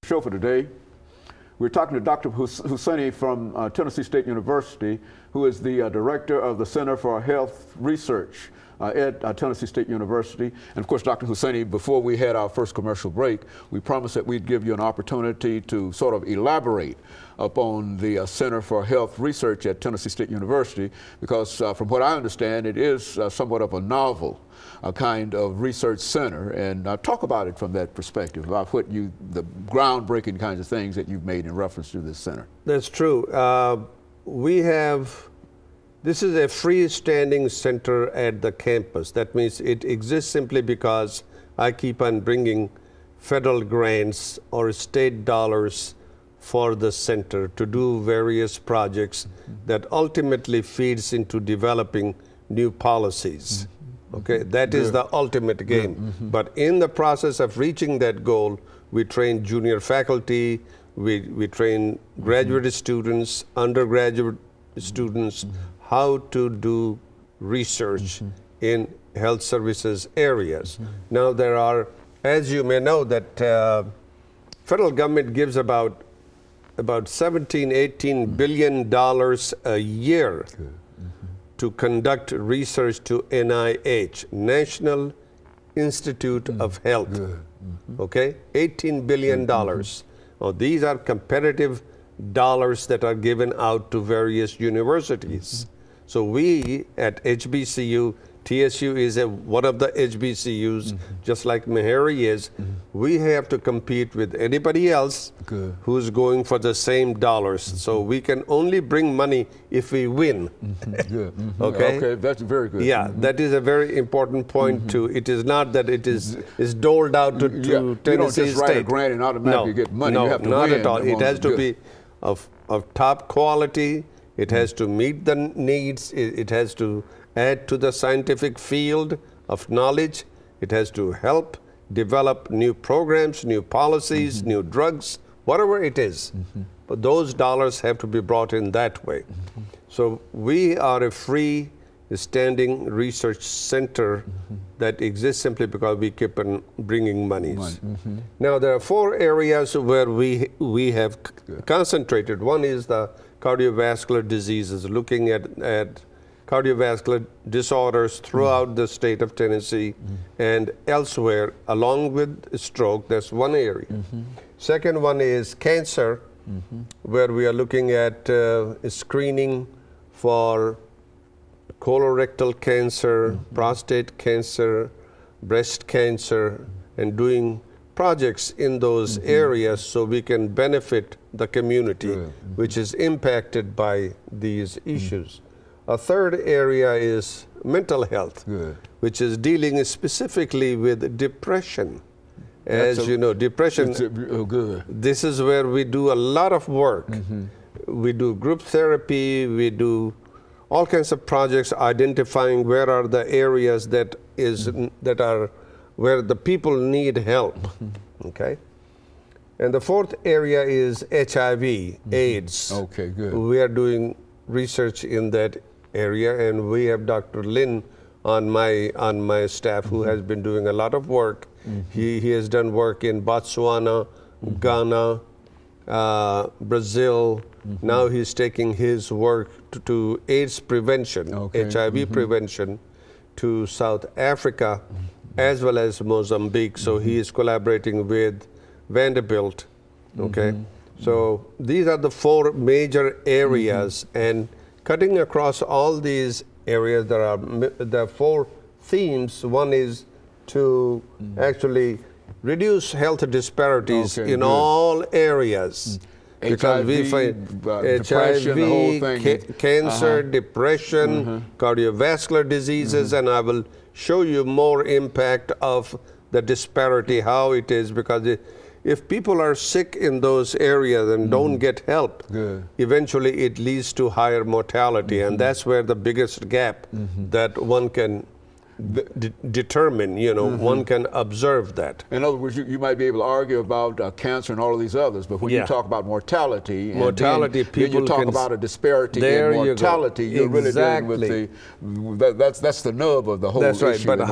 Show for today. We're talking to Dr. Hussaini from Tennessee State University, who is the director of the Center for Health Research at Tennessee State University. And of course, Dr. Hussaini, before we had our first commercial break, we promised that we'd give you an opportunity to sort of elaborate upon the Center for Health Research at Tennessee State University, because from what I understand, it is somewhat of a novel kind of research center, and talk about it from that perspective, about the groundbreaking kinds of things that you've made in reference to this center. That's true. This is a freestanding center at the campus. That means it exists simply because I keep on bringing federal grants or state dollars for the center to do various projects that ultimately feeds into developing new policies. Okay, that is the ultimate game. But in the process of reaching that goal, we train junior faculty, we train graduate students, undergraduate students, how to do research in health services areas. Now there are, as you may know, that federal government gives about 17–18 billion dollars a year to conduct research to NIH, National Institute of Health. Okay, $18 billion. Now, these are competitive dollars that are given out to various universities. So we at HBCU, TSU is one of the HBCUs, just like Meharry is. We have to compete with anybody else who's going for the same dollars. So we can only bring money if we win. Okay, that's very good. Yeah, that is a very important point too. It is not that it is doled out to Tennessee State. You don't just write a grant and automatically get money. No, you have to not win. at all. It has to be of top quality. It has to meet the needs. It has to add to the scientific field of knowledge. It has to help develop new programs, new policies, new drugs, whatever it is. But those dollars have to be brought in that way. So we are a free standing research center that exists simply because we keep on bringing monies. Now there are 4 areas where we have concentrated. One is the cardiovascular diseases, looking at cardiovascular disorders throughout the state of Tennessee and elsewhere, along with stroke. That's one area. Second one is cancer, where we are looking at screening for colorectal cancer, prostate cancer, breast cancer, and doing projects in those areas so we can benefit the community which is impacted by these issues. A third area is mental health, which is dealing specifically with depression. As you know, depression, this is where we do a lot of work. We do group therapy, we do all kinds of projects identifying where are the areas where the people need help. Okay? And the fourth area is HIV, AIDS. Okay, good. We are doing research in that area, and we have Dr. Lin on my staff who has been doing a lot of work. He has done work in Botswana, Ghana, Brazil. Now he's taking his work to AIDS prevention, HIV prevention, to South Africa as well as Mozambique. So he is collaborating with Vanderbilt. Okay, so these are the 4 major areas, and cutting across all these areas, there are 4 themes. One is to actually reduce health disparities in all areas. Because we find depression, the whole thing. Cancer, depression, cardiovascular diseases, and I will show you more impact of the disparity, how it is, because if people are sick in those areas and don't get help, eventually it leads to higher mortality, and that's where the biggest gap that one can determine, one can observe that. In other words, you might be able to argue about cancer and all of these others, but when you talk about mortality, people then you talk about a disparity in mortality, you're really dealing with that's the nub of the whole issue. That's right. But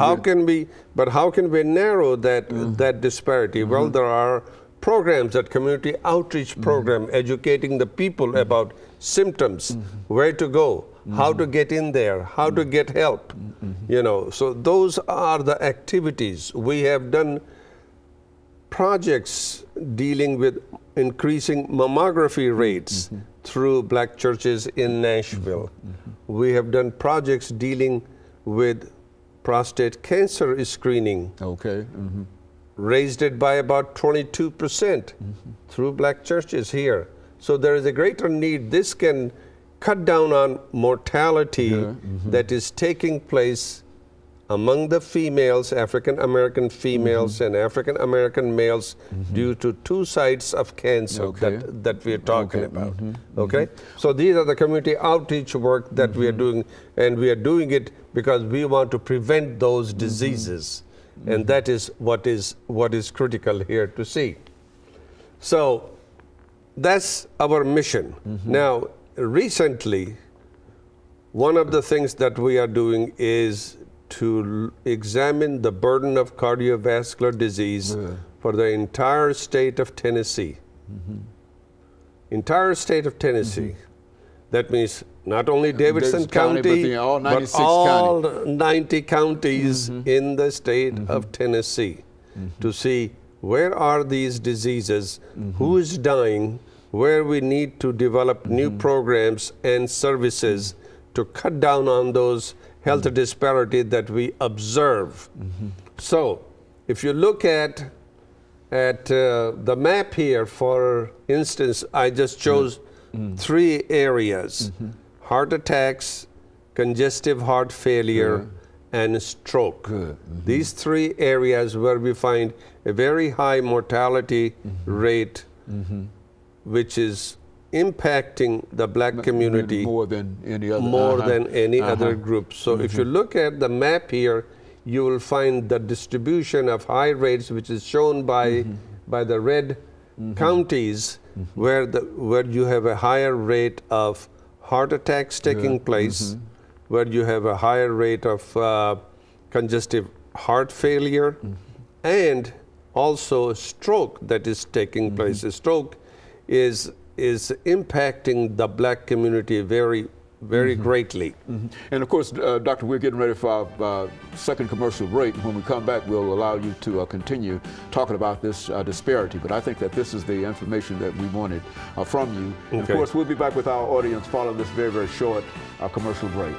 how can we narrow that disparity? Well, there are programs, that community outreach program, educating the people about symptoms, where to go, how to get in there, how to get help. You know, so those are the activities. We have done projects dealing with increasing mammography rates through black churches in Nashville. We have done projects dealing with prostate cancer screening. Okay. Raised it by about 22% through black churches here. So there is a greater need. This can cut down on mortality that is taking place among the females, African American females and African American males, due to two sides of cancer that we are talking about. Okay? So these are the community outreach work that we are doing, and we are doing it because we want to prevent those diseases. And that is what is critical here to see. So that's our mission. Now, recently, one of the things that we are doing is to examine the burden of cardiovascular disease for the entire state of Tennessee. Entire state of Tennessee. That means not only Davidson County, but all 90 counties in the state of Tennessee, to see where are these diseases, who is dying, where we need to develop new programs and services to cut down on those health disparity that we observe. So if you look at the map here, for instance, I just chose 3 areas: heart attacks, congestive heart failure, and stroke. These 3 areas where we find a very high mortality rate, which is impacting the black community more than any other group. So if you look at the map here, you will find the distribution of high rates, which is shown by the red counties, where you have a higher rate of heart attacks taking place, where you have a higher rate of congestive heart failure, and also stroke that is taking place. A stroke is impacting the black community very greatly. And of course, Doctor, we're getting ready for our second commercial break. When we come back, we'll allow you to continue talking about this disparity. But I think that this is the information that we wanted from you. And of course, we'll be back with our audience following this very short commercial break.